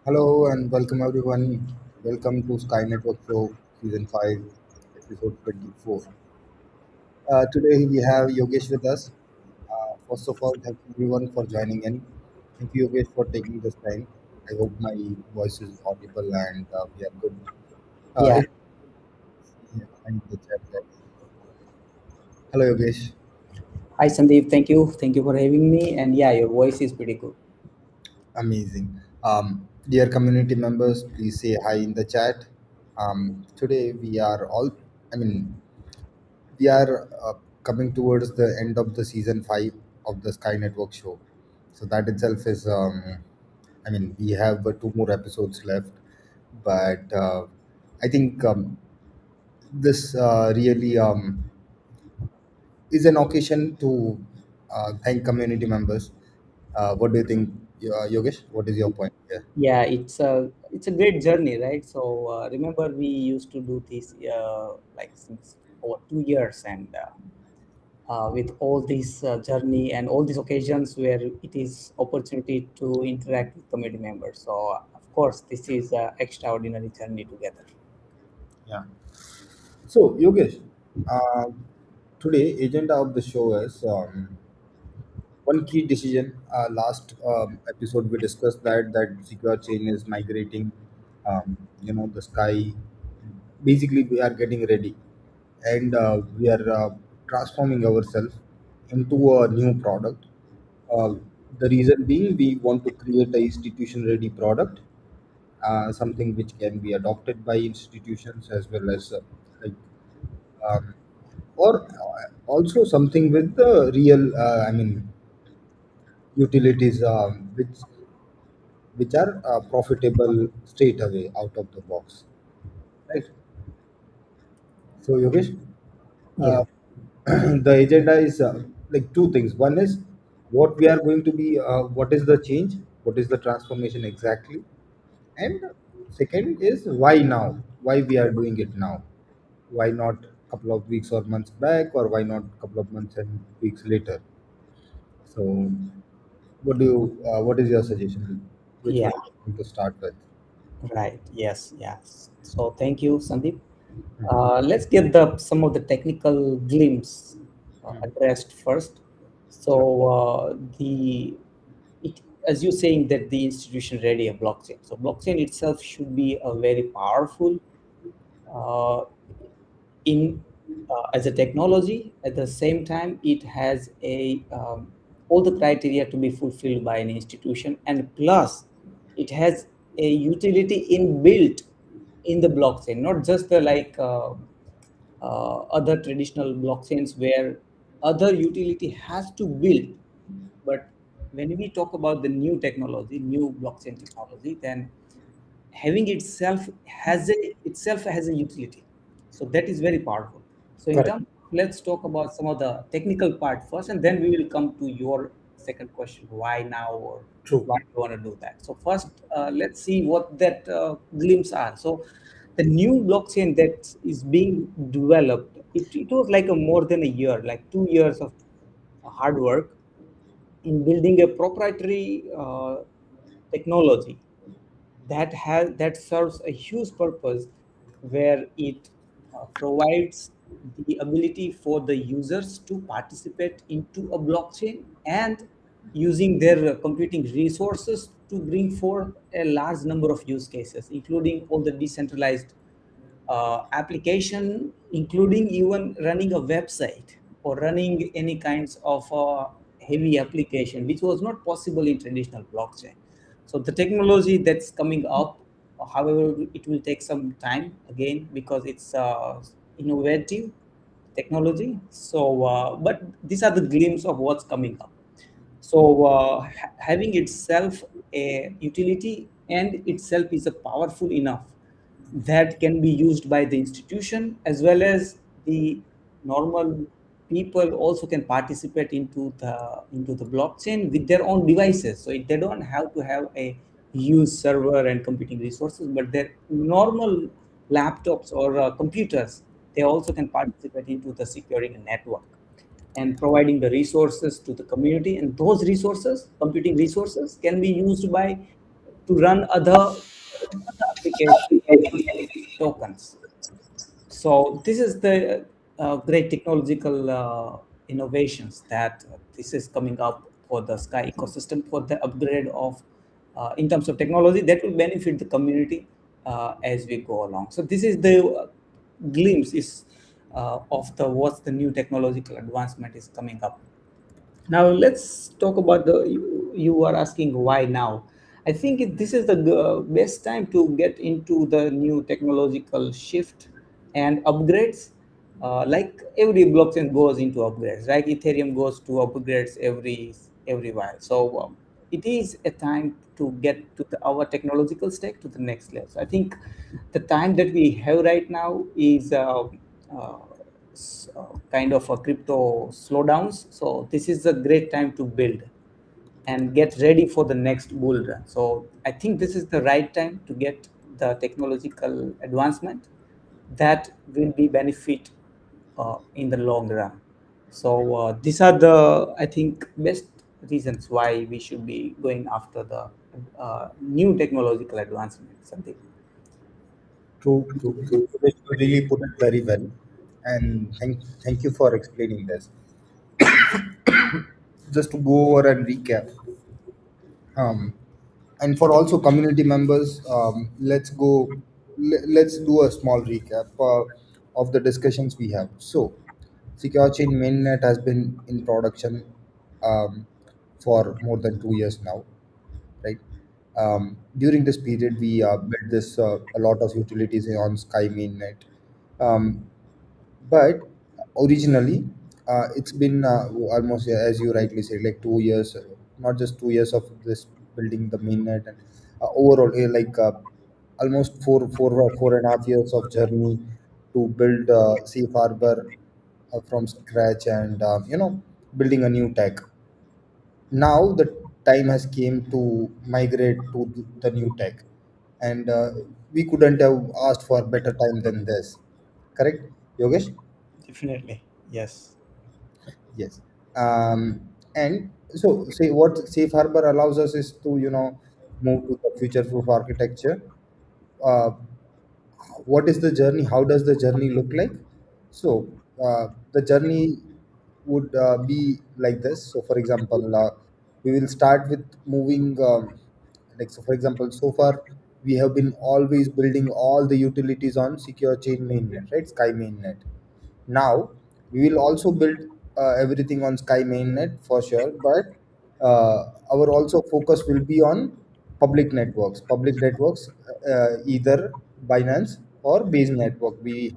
Hello and welcome everyone. Welcome to Sky Network Show Season 5, Episode 24. Today we have Yogesh with us. First of all, thank you everyone for joining in. Thank you, Yogesh, for taking this time. I hope my voice is audible and we are good. Yeah. If yeah, find the chat there. Hello, Yogesh. Hi, Sandeep. Thank you. Thank you for having me. And yeah, your voice is pretty good. Amazing. Dear community members, please say hi in the chat. Today we are all, I mean, we are coming towards the end of the season 5 of the Sky Network show. So that itself is, I mean, we have two more episodes left, but I think this really is an occasion to thank community members. What do you think, Yogesh? What is your point here? Yeah, it's a great journey, right? So remember, we used to do this like since over 2 years, and with all this journey and all these occasions where it is opportunity to interact with community members. So of course, this is a extraordinary journey together. Yeah. So, Yogesh, uh, today agenda of the show is one key decision. Last episode we discussed that secure chain is migrating. The sky. Basically, we are getting ready, and we are transforming ourselves into a new product. Uh, the reason being, we want to create a institution-ready product, something which can be adopted by institutions as well as like um, or also something with the real I mean utilities which are profitable straight away out of the box, right? So Yogesh, Yeah. uh, the agenda is like two things. One is what we are going to be, what is the change, what is the transformation exactly, and second is why now, why we are doing it now, why not a couple of weeks or months back, or why not a couple of months and weeks later. So what is your suggestion? Which Yeah. one you want to start with? Right. Yes. Yes. So thank you, Sandeep. Mhm. Let's get the some of the technical glimpse addressed first. So Sure. the it as you're saying that the institution ready a blockchain. So blockchain itself should be a very powerful uh, in as a technology. At the same time, it has a all the criteria to be fulfilled by an institution, and plus it has a utility inbuilt in the blockchain, not just the other traditional blockchains where other utility has to build. But when we talk about the new technology, new blockchain technology, then having itself has a utility. So that is very powerful. So in Correct. terms, let's talk about some of the technical part first, and then we will come to your second question: why now, or True. why you want to do that? So first, let's see what that glimpse are. So the new blockchain that is being developed, it was like a more than a year, like 2 years of hard work in building a proprietary technology that serves a huge purpose, where it provides the ability for the users to participate into a blockchain and using their computing resources to bring forth a large number of use cases, including all the decentralized application, including even running a website or running any kinds of heavy application, which was not possible in traditional blockchain. So the technology that's coming up, however, it will take some time again because it's innovative technology. So, but these are the glimpse of what's coming up. So having itself a utility and itself is a powerful enough that can be used by the institution as well as the normal people also can participate into the blockchain with their own devices. So they don't have to have a huge server and computing resources, but their normal laptops or computers, they also can participate into the securing a network and providing the resources to the community, and those resources, computing resources, can be used by to run other applications tokens. So this is the great technological innovations that this is coming up for the Sky ecosystem for the upgrade of in terms of technology that will benefit the community as we go along. So this is the glimpse is of the what's the new technological advancement is coming up. Now let's talk about you are asking why now. I think this is the best time to get into the new technological shift and upgrades. Like every blockchain goes into upgrades, right? Ethereum goes to upgrades every while. So it is a time to get to our technological stack to the next level. So I think the time that we have right now is uh, kind of a crypto slowdowns. So this is a great time to build and get ready for the next bull run. So I think this is the right time to get the technological advancement that will be benefit in the long run. So these are the I think best reasons why we should be going after the new technological advancement. Something. True, true, true. You really put it very well, and thank you for explaining this. Just to go over and recap, um, and for also community members, let's do a small recap of the discussions we have. So, Secure Chain Mainnet has been in production for more than 2 years now, right? During this period, we built this a lot of utilities on Sky Mainnet. Um, but originally, it's been almost, as you rightly said, like 2 years, not just 2 years of this building the mainnet, and overall, almost four and a half years of journey to build safe harbor from scratch, and building a new tech. Now the time has came to migrate to the new tech, and we couldn't have asked for better time than this. Correct, Yogesh? Definitely, yes. Yes. And so, say what safe harbor allows us is to move to the future proof architecture. uh, what is the journey? How does the journey look like? So the journey would be like this. So for example, we will start with moving, like, so for example, so far we have been always building all the utilities on secure chain mainnet, right? Sky mainnet. Now we will also build everything on Sky mainnet for sure, but our also focus will be on public networks. Public networks, either Binance or Base network. We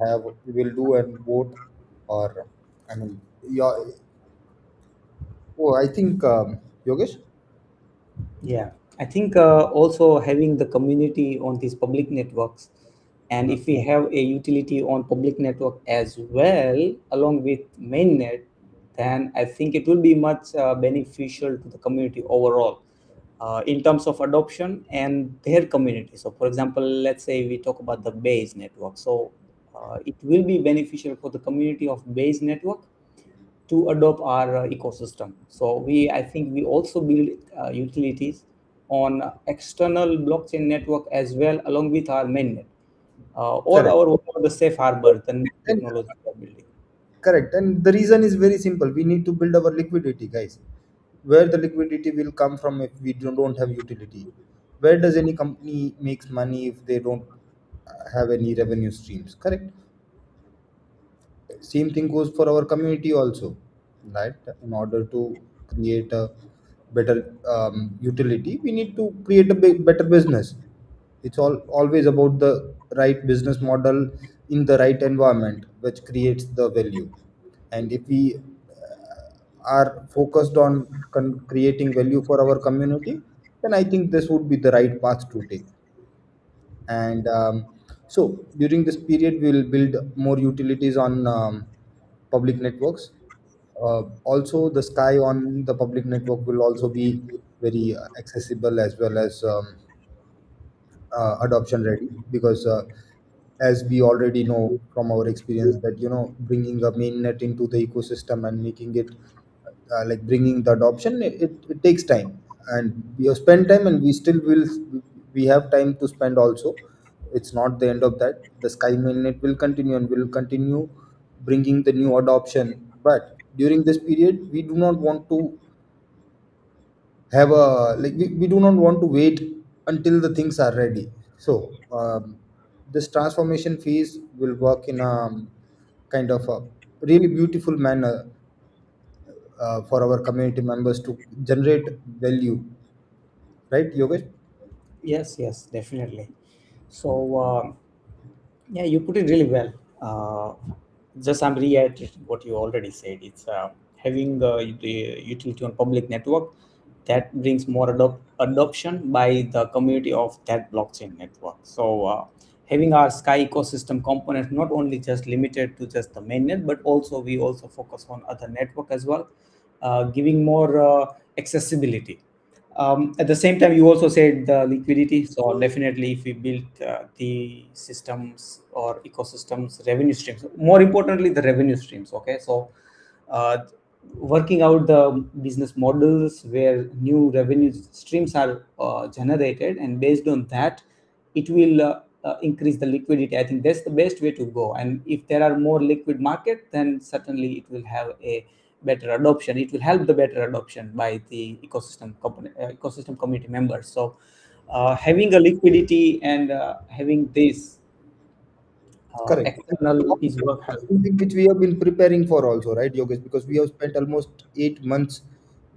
will do and vote, or I mean, yeah. Oh, I think Yogesh. Yeah, I think also having the community on these public networks, and if we have a utility on public network as well, along with mainnet, then I think it will be much beneficial to the community overall in terms of adoption and their community. So, for example, let's say we talk about the base network. So, it will be beneficial for the community of base network to adopt our ecosystem. So I think we also build utilities on external blockchain network as well, along with our mainnet or Correct. our whatever the safe harbor, the new And technology we are building. correct. And the reason is very simple. We need to build our liquidity, guys. Where the liquidity will come from if we don't have utility? Where does any company makes money if they don't have any revenue streams? Correct. Same thing goes for our community also, right? In order to create a better utility, we need to create a better business. It's always about the right business model in the right environment, which creates the value. And if we are focused on creating value for our community, then I think this would be the right path to take. And so during this period, we will build more utilities on public networks. Also, the Sky on the public network will also be very accessible, as well as adoption ready, because as we already know from our experience, that bringing a mainnet into the ecosystem and making it like bringing the adoption, it takes time, and we have spent time, and we still will. we have time to spend also. It's not the end of that. The Sky mainnet will continue and will continue bringing the new adoption, but during this period we do not want to have a like we do not want to wait until the things are ready. So this transformation phase will work in a kind of a really beautiful manner for our community members to generate value, right, Yogesh? Yes, yes, definitely. So, yeah, you put it really well. Just I'm reiterating what you already said. It's having the utility on public network that brings more adoption by the community of that blockchain network. So, having our Sky ecosystem component not only just limited to just the mainnet, but also we also focus on other network as well, giving more accessibility. At the same time, you also said the liquidity. So definitely, if we build the systems or ecosystems, revenue streams. More importantly, the revenue streams. Okay, so uh, working out the business models where new revenue streams are generated, and based on that, it will increase the liquidity. I think that's the best way to go. And if there are more liquid market, then certainly it will have a better adoption. It will help the better adoption by the ecosystem community members. So having a liquidity and having this Correct. And external is what help. something which we have been preparing for also, right, Yogesh? Because we have spent almost 8 months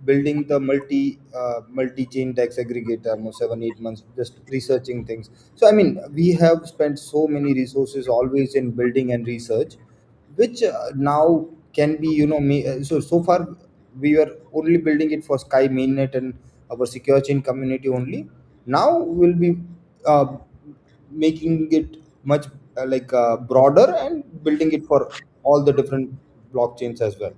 building the multi-chain tax aggregator, almost 7 8 months just researching things. So I mean, we have spent so many resources always in building and research, which now can be, so far we were only building it for Sky mainnet and our secure chain community only. Now we'll be uh, making it much broader and building it for all the different blockchains as well,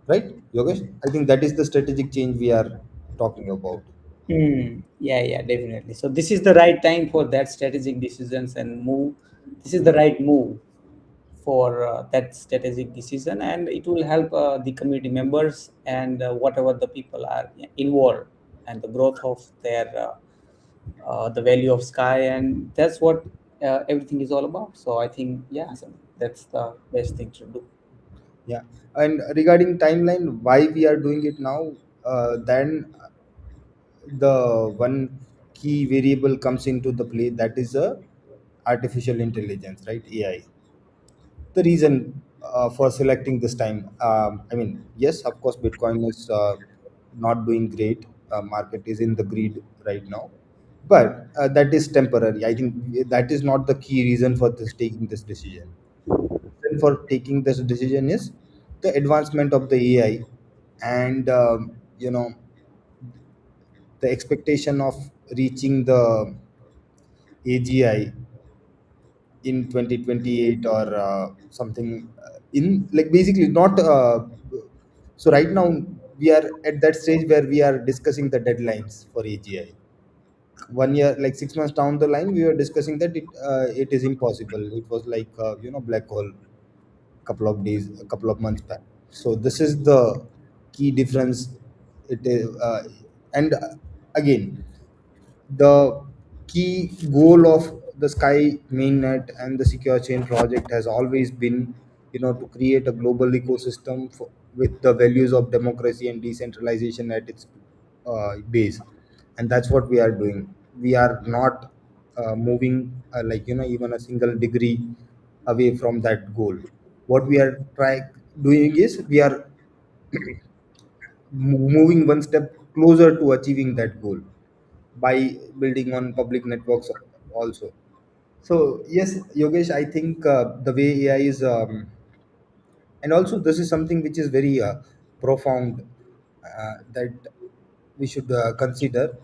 right, Yogesh? I think that is the strategic change we are talking about. Yeah, yeah, definitely. So this is the right time for that strategic decisions and move. This is the right move for that strategic decision, and it will help the community members and whatever the people are involved, and the growth of their the value of Sky, and that's what everything is all about. So I think, yeah, so that's the best thing to do. Yeah. And regarding timeline, why we are doing it now, then the one key variable comes into the play, that is a artificial intelligence, right, AI. The reason for selecting this time, I mean, yes, of course Bitcoin is not doing great. Market is in the greed right now, but that is temporary. I think that is not the key reason for this taking this decision. Reason for taking this decision is the advancement of the AI, and the expectation of reaching the AGI in 2028 or something, in like basically not so right now we are at that stage where we are discussing the deadlines for AGI. 1 year, like 6 months down the line, we were discussing that it is impossible. It was like black hole a couple of months back. So this is the key difference. It is and again, the key goal of the Sky mainnet and the secure chain project has always been, to create a global ecosystem with the values of democracy and decentralization at its base, and that's what we are doing. We are not moving even a single degree away from that goal. What we are trying doing is we are moving one step closer to achieving that goal by building on public networks also. So yes, Yogesh, I think the way AI is, and also this is something which is very profound, that we should consider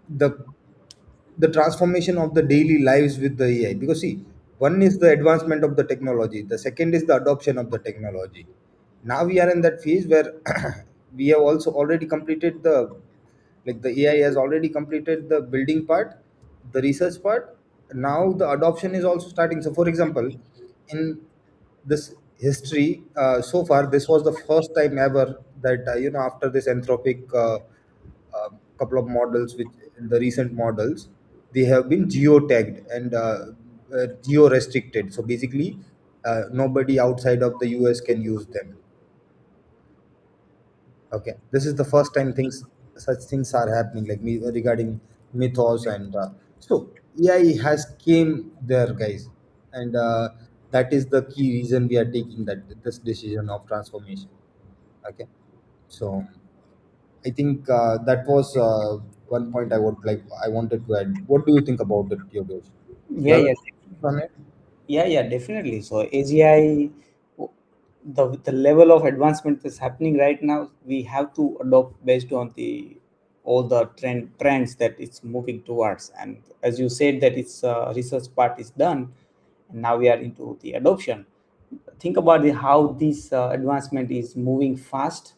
the transformation of the daily lives with the AI. Because see, one is the advancement of the technology, the second is the adoption of the technology. Now we are in that phase where we have also already completed the, like the AI has already completed the building part, the research part. Now the adoption is also starting. So for example, in this history, so far this was the first time ever that after this anthropic couple of models, which the recent models, they have been geo-tagged and geo-restricted. So basically, nobody outside of the US can use them. Okay, this is the first time things such things are happening, like me regarding mythos and so AI has came there, guys, and that is the key reason we are taking that this decision of transformation. Okay, so I think that was one point I wanted to add. What do you think about it, Yogesh? You Yeah, have yeah, any on it? yeah, yeah, definitely. So AGI, the level of advancement that's happening right now, we have to adopt based on the all the trends that it's moving towards. And as you said, that its research part is done, and now we are into the adoption. Think about how this advancement is moving fast,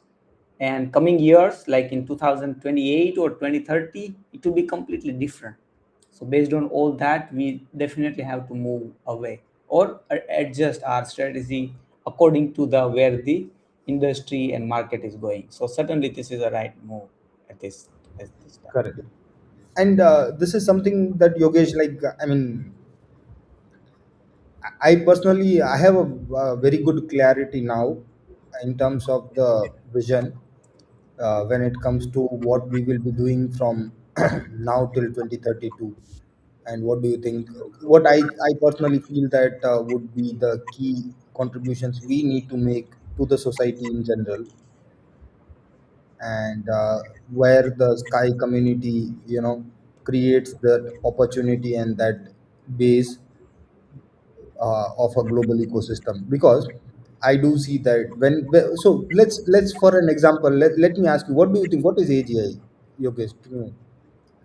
and coming years, like in 2028 or 2030, it will be completely different. So based on all that, we definitely have to move away or adjust our strategy according to the where the industry and market is going. So certainly this is a right move at this time. Correct. And this is something that Yogesh, I personally, I have a very good clarity now in terms of the vision when it comes to what we will be doing from now till 2032. And what do you think? What I personally feel that would be the key contributions we need to make to the society in general, and where the sky community, creates that opportunity and that base of a global ecosystem. Because I do see that so let's for an example, let me ask you, what do you think, what is AGI, Yogesh, to me?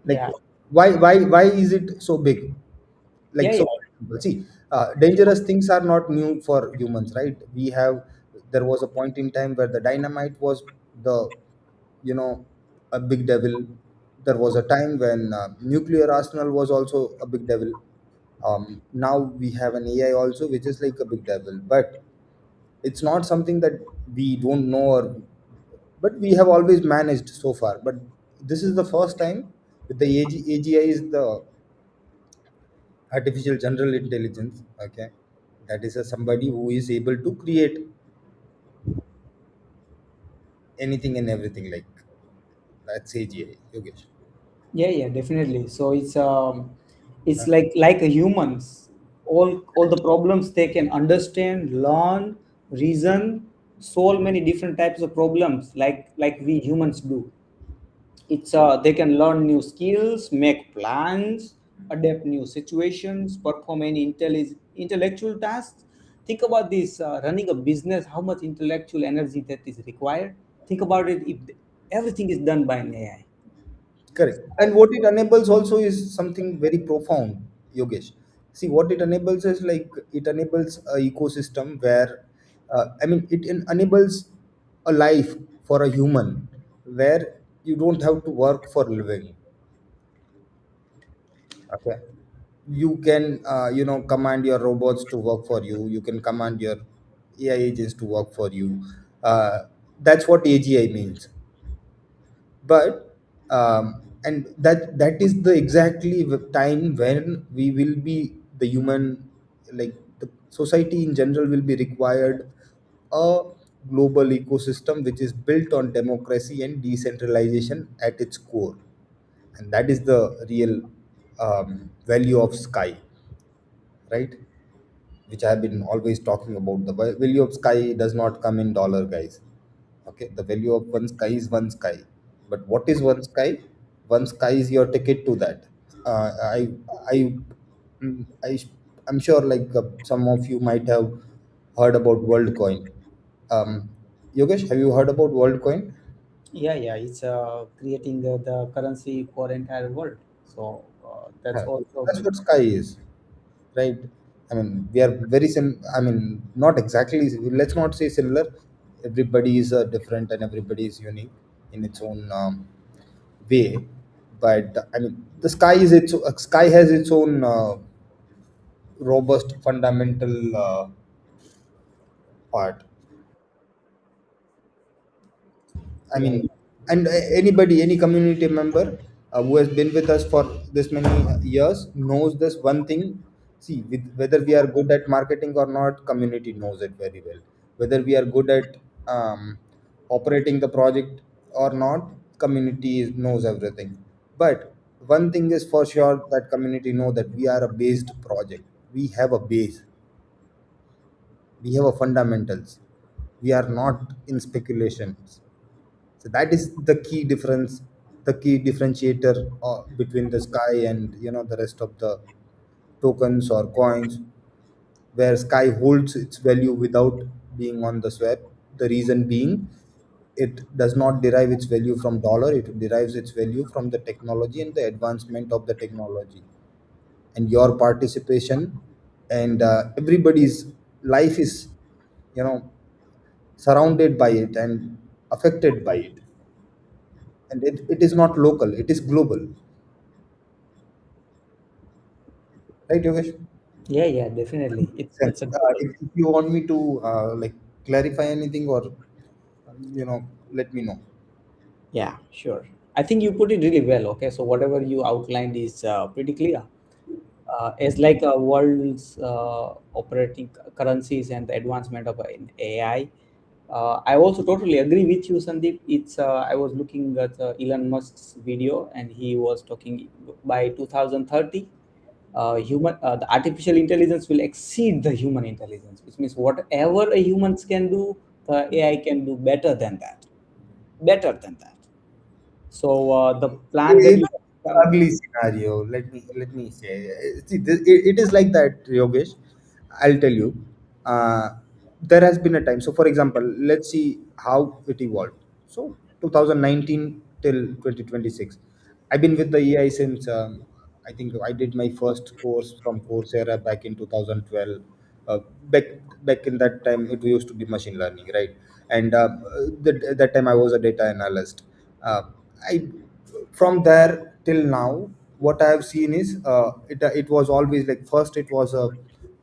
Like, Yeah, why is it so big? yeah, Like, yeah, so for example, see, dangerous things are not new for humans, right? There was a point in time where the dynamite was the, you know a big devil. There was a time when nuclear arsenal was also a big devil. Now we have an AI also, which is like a big devil, but it's not something that we don't know, or but we have always managed so far. But this is the first time with the AGI is the artificial general intelligence. Okay, that is somebody who is able to create anything and everything, like that's AGI, Yogesh. yeah, yeah, definitely. So it's like a humans. All the problems they can understand, learn, reason, solve many different types of problems like we humans do. It's they can learn new skills, make plans, adapt new situations, perform any intellectual tasks. Think about this, running a business, how much intellectual energy that is required. Think about it if everything is done by an AI. Correct. And what it enables also is something very profound, Yogesh. See, what it enables is like it enables a ecosystem where, it enables a life for a human where you don't have to work for living. Okay. You can, command your robots to work for you. You can command your AI agents to work for you. That's what AGI means. But and that is the exactly time when we will be the human, like the society in general will be required a global ecosystem which is built on democracy and decentralization at its core. And that is the real value of sky, right? Which I have been always talking about. The value of sky does not come in dollar, guys. Okay, the value of one sky is one sky. But what is one sky? One sky is your ticket to that. Uh, I, I, mm, I, I'm sure like some of you might have heard about WorldCoin. Um, Yogesh, have you heard about WorldCoin? Yeah, yeah, it's creating the currency for entire world. So that's Huh. also That's what sky is, right? I mean, we are very I mean, not exactly. Let's not say similar. Everybody is different, and everybody is unique in its own way. But I mean, the sky is sky has its own robust fundamental part. I yeah, mean, yeah. And anybody, any community member who has been with us for this many years knows this one thing. See, whether we are good at marketing or not, community knows it very well. Whether we are good at operating the project or not, community knows everything. But one thing is for sure, that community know that we are a based project. We have a base, we have a fundamentals. We are not in speculations. So that is the key difference, the key differentiator between the Sky and the rest of the tokens or coins, where Sky holds its value without being on the swap. The reason being, it does not derive its value from dollar. It derives its value from the technology and the advancement of the technology, and your participation, and everybody's life is you know surrounded by it and affected by it. And it is not local, it is global, right, Yogesh? Yeah, yeah, definitely. Then, It's a global. if you want me to like clarify anything, or let me know. Yeah, sure. I think you put it really well. Okay, so whatever you outlined is pretty clear. It's like world's operating currencies and the advancement of AI. I also totally agree with you, Sandeep. It's I was looking at Elon Musk's video, and he was talking by 2030, the artificial intelligence will exceed the human intelligence, which means whatever a humans can do, the AI can do better than that, better than that. So the plan that It's you have, ugly scenario. Let me say. See, it is like that, Yogesh. I'll tell you. Uh, there has been a time. So, for example, let's see how it evolved. So, 2019 till 2026, I've been with the AI since. I think I did my first course from Coursera back in 2012. Uh, back back in that time, it used to be machine learning, right? And that time I was a data analyst. I From there till now, what I have seen is it was always like, first it was a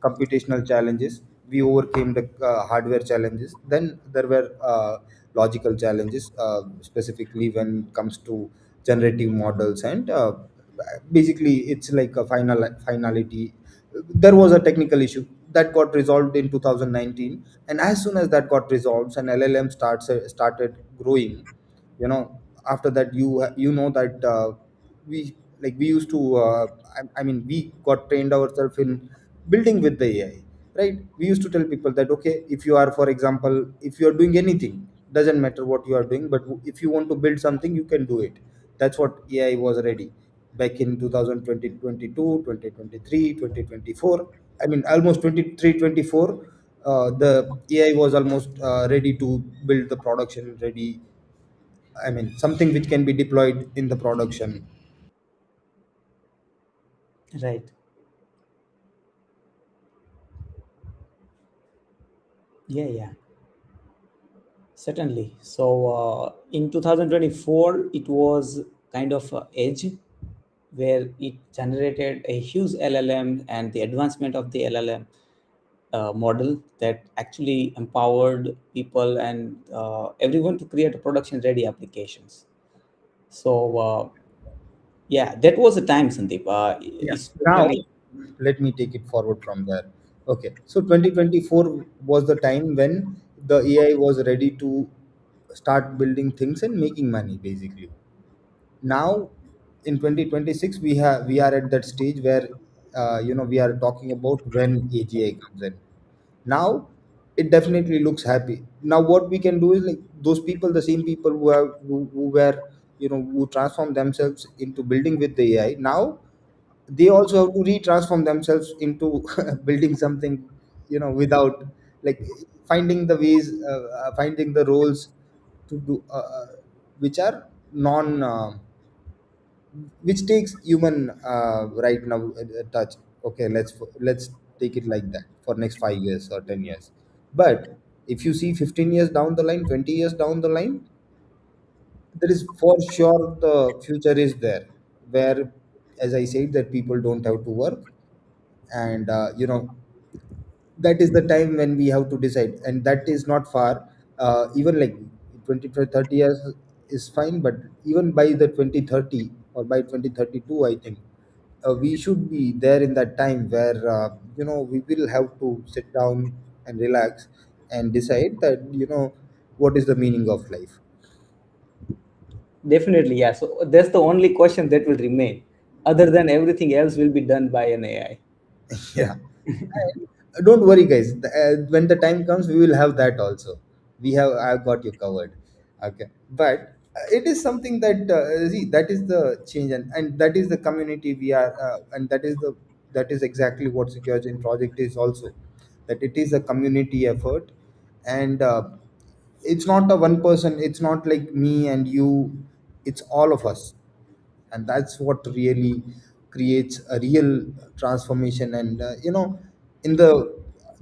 computational challenges. We overcame the hardware challenges. Then there were logical challenges, specifically when it comes to generative models, and basically it's like a finality. There was a technical issue that got resolved in 2019, and as soon as that got resolved and LLM started growing, after that, you know that we used to I mean, we got trained ourselves in building with the AI, right? We used to tell people that, okay, if you are, for example, if you are doing anything, doesn't matter what you are doing, but if you want to build something, you can do it. That's what AI was ready back in 2020, 22, 2023, 2024. I mean, almost 23, 24. The AI was almost ready to build the production ready. I mean, something which can be deployed in the production. right? Yeah, yeah, certainly. So in 2024, it was kind of a edge where it generated a huge LLM, and the advancement of the LLM model that actually empowered people and everyone to create production ready applications. So yeah, that was the time, Sandeep. Yeah. It's Now, totally let me take it forward from there. Okay. So 2024 was the time when the AI was ready to start building things and making money, basically. Now, in 2026, we are at that stage where we are talking about when AGI comes in. Now it definitely looks happy. Now what we can do is, like, those people, the same people who were, who transform themselves into building with the AI, now they also have to retransform themselves into building something, without, like, finding the ways, finding the roles to do, which are non which takes human right now touch. Okay, let's take it like that for next 5 years or 10 years. But if you see 15 years down the line, 20 years down the line, there is for sure the future is there, where, as I said, that people don't have to work. And that is the time when we have to decide, and that is not far. Even like 20 to 30 years, is fine, but even by the 2030 or by 2032, I think we should be there in that time where we will have to sit down and relax and decide that what is the meaning of life. Definitely, yeah. So that's the only question that will remain. Other than everything else will be done by an AI. Yeah. Don't worry, guys. When the time comes, we will have that also. I've got you covered. Okay, but it is something that see, that is the change, and that is the community we are, and that is exactly what Secure Chain project is also. That it is a community effort, and it's not a one person. It's not like me and you. It's all of us, and that's what really creates a real transformation. And in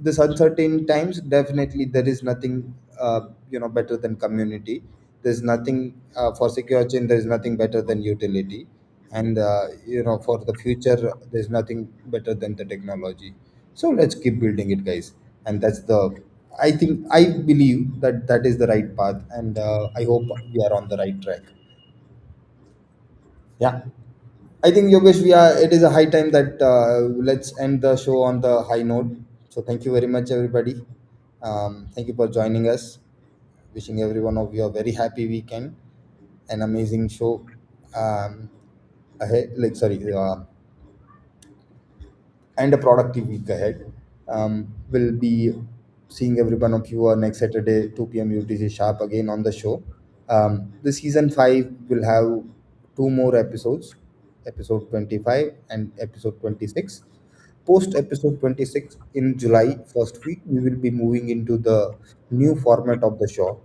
this uncertain times, definitely there is nothing better than community. There's nothing for secure chain, there's nothing better than utility. And for the future, there's nothing better than the technology. So let's keep building it, guys. And that's the I believe that that is the right path, and I hope we are on the right track. Yeah. I think Yogesh, it is a high time that let's end the show on the high note. So thank you very much, everybody. Thank you for joining us. Wishing every one of you a very happy weekend, an amazing show ahead. Like sorry, and a productive week ahead. We'll be seeing every one of you next Saturday, 2 p.m. UTC sharp again on the show. The season 5 will have two more episodes, episode 25 and episode 26. Post episode 26 in July first week, we will be moving into the new format of the show.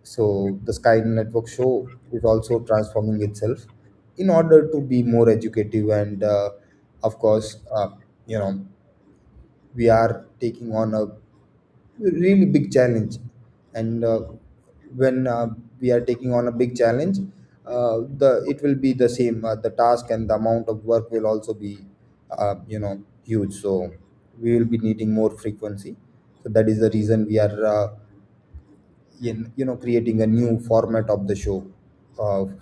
So the Sky Network show is also transforming itself in order to be more educative and, of course, we are taking on a really big challenge. And when we are taking on a big challenge, the it will be the same. The task and the amount of work will also be, huge. So we will be needing more frequency. So that is the reason we are creating a new format of the show,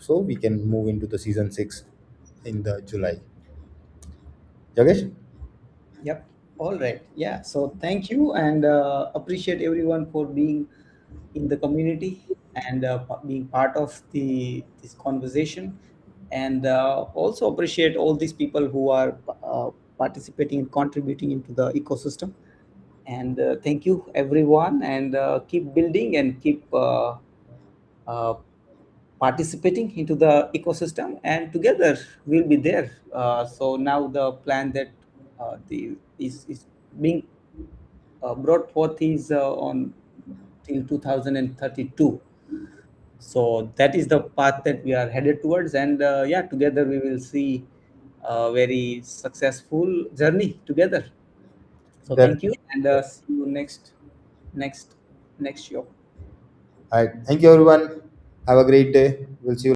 so we can move into the season 6 in the July. Yogesh. Yep. All right. Yeah. So thank you, and appreciate everyone for being in the community and being part of the this conversation, and also appreciate all these people who are participating and contributing into the ecosystem. And thank you, everyone, and keep building and keep uh, participating into the ecosystem, and together we'll be there. So now the plan that is being brought forth is on till 2032. So that is the path that we are headed towards, and yeah, together we will see a very successful journey together. So thank you, Definitely. and see you next next show. All right, thank you everyone. Have a great day. We'll see you